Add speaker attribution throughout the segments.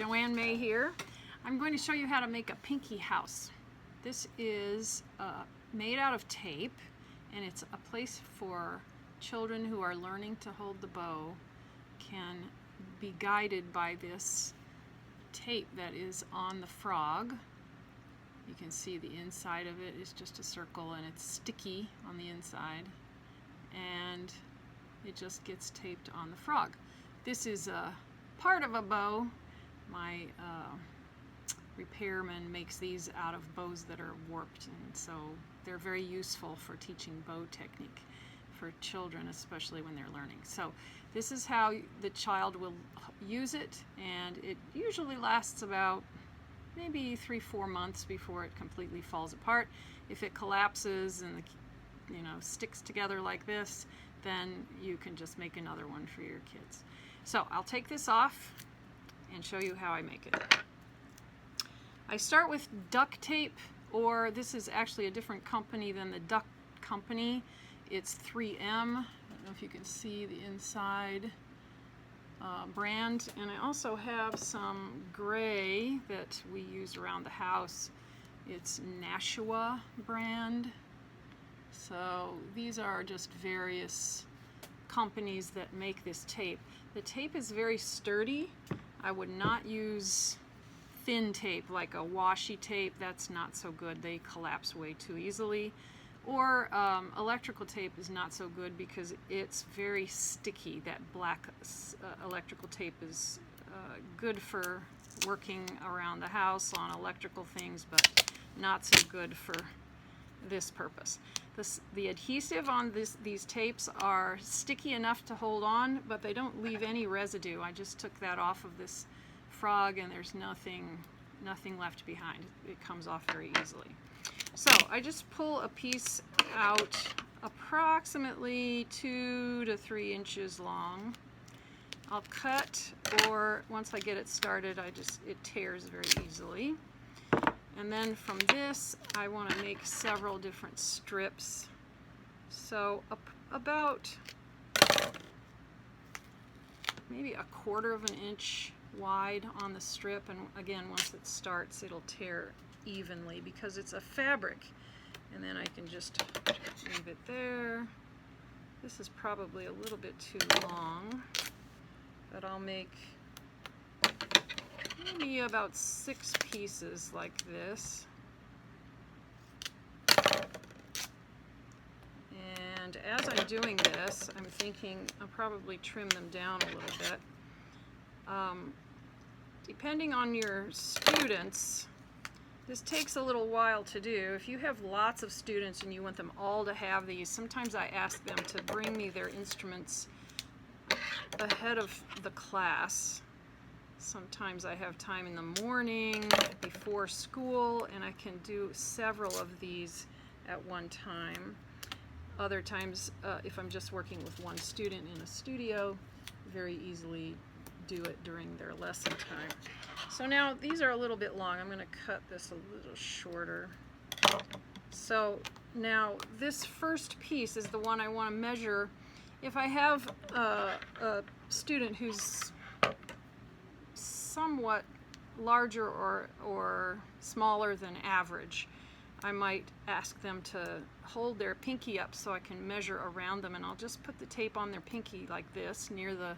Speaker 1: Joanne May here. I'm going to show you how to make a Pinkie house. This is made out of tape, and it's a place for children who are learning to hold the bow can be guided by this tape that is on the frog. You can see the inside of it is just a circle, and it's sticky on the inside, and it just gets taped on the frog. This is a part of a bow. My repairman makes these out of bows that are warped, and so they're very useful for teaching bow technique for children, especially when they're learning. So this is how the child will use it, and it usually lasts about maybe 3-4 months before it completely falls apart. If it collapses and sticks together like this, then you can just make another one for your kids. So I'll take this off and show you how I make it. I start with duct tape, or this is actually a different company than the duct company. It's 3M. I don't know if you can see the inside brand. And I also have some gray that we use around the house. It's Nashua brand. So these are just various companies that make this tape. The tape is very sturdy. I would not use thin tape like a washi tape. That's not so good. They collapse way too easily. Or electrical tape is not so good because it's very sticky. That black electrical tape is good for working around the house on electrical things, but not so good for this purpose. The adhesive on these tapes are sticky enough to hold on, but they don't leave any residue. I just took that off of this frog, and there's nothing left behind. It comes off very easily. So I just pull a piece out approximately 2 to 3 inches long. I'll cut, or once I get it started, it tears very easily. And then from this, I want to make several different strips. So about maybe 1/4 of an inch wide on the strip. And again, once it starts, it'll tear evenly because it's a fabric. And then I can just leave it there. This is probably a little bit too long, but I'll make maybe about 6 pieces like this. And as I'm doing this, I'm thinking I'll probably trim them down a little bit. Depending on your students, this takes a little while to do. If you have lots of students and you want them all to have these, sometimes I ask them to bring me their instruments ahead of the class. Sometimes I have time in the morning before school, and I can do several of these at one time. Other times, if I'm just working with one student in a studio, very easily do it during their lesson time. So now these are a little bit long. I'm going to cut this a little shorter. So now this first piece is the one I want to measure. If I have a student who's somewhat larger or smaller than average, I might ask them to hold their pinky up so I can measure around them, and I'll just put the tape on their pinky like this near the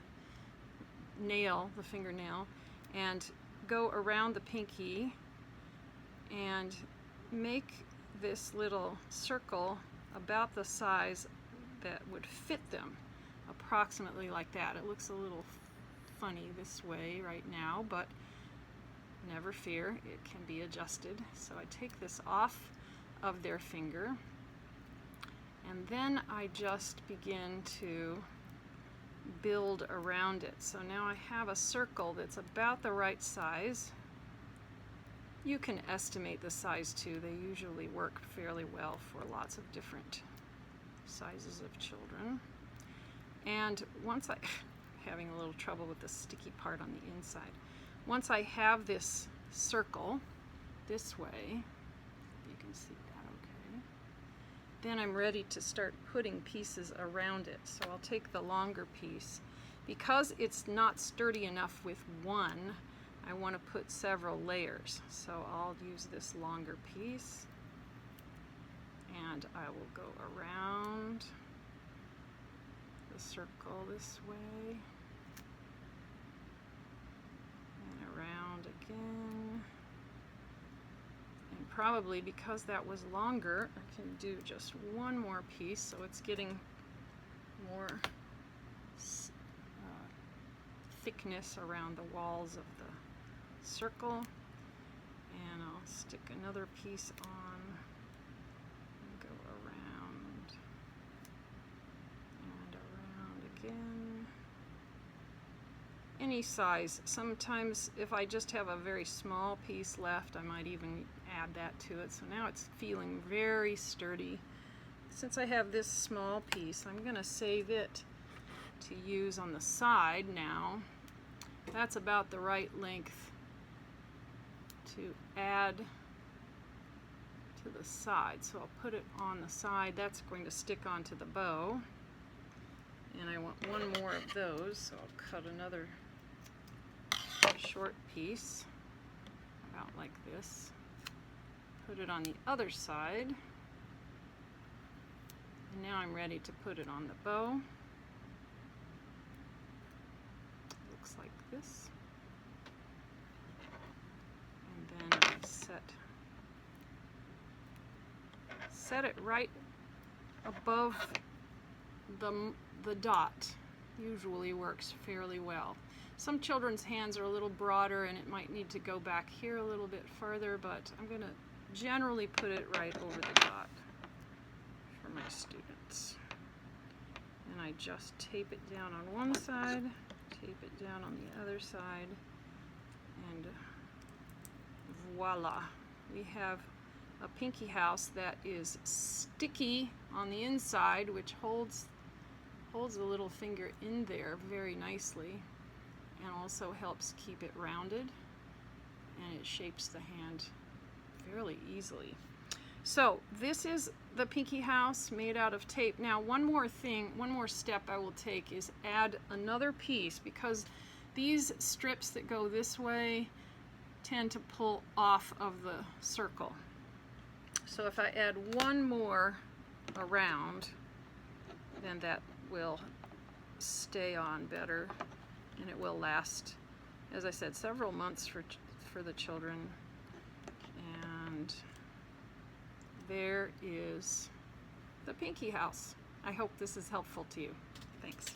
Speaker 1: nail, the fingernail, and go around the pinky and make this little circle about the size that would fit them, approximately like that. It looks a little funny this way right now, but never fear, it can be adjusted. So I take this off of their finger, and then I just begin to build around it. So now I have a circle that's about the right size. You can estimate the size too. They usually work fairly well for lots of different sizes of children. And once having a little trouble with the sticky part on the inside. Once I have this circle this way, you can see that okay, then I'm ready to start putting pieces around it. So I'll take the longer piece. Because it's not sturdy enough with one, I want to put several layers. So I'll use this longer piece, and I will go around the circle this way, and around again. And probably because that was longer, I can do just one more piece, so it's getting more thickness around the walls of the circle. And I'll stick another piece on and go around and around again. Any size. Sometimes if I just have a very small piece left, I might even add that to it. So now it's feeling very sturdy. Since I have this small piece, I'm going to save it to use on the side now. That's about the right length to add to the side. So I'll put it on the side. That's going to stick onto the bow. And I want one more of those, so I'll cut another short piece, about like this. Put it on the other side. And now I'm ready to put it on the bow. Looks like this. And then I set it right above the dot. Usually works fairly well. Some children's hands are a little broader and it might need to go back here a little bit further, but I'm going to generally put it right over the dot for my students. And I just tape it down on one side, tape it down on the other side, and voila. We have a Pinkie house that is sticky on the inside, which holds the little finger in there very nicely, and also helps keep it rounded, and it shapes the hand fairly easily. So this is the Pinkie house made out of tape. Now one more step I will take is add another piece, because these strips that go this way tend to pull off of the circle. So if I add one more around, then that will stay on better, and it will last, as I said, several months for the children. And there is the Pinkie house. I hope this is helpful to you. Thanks.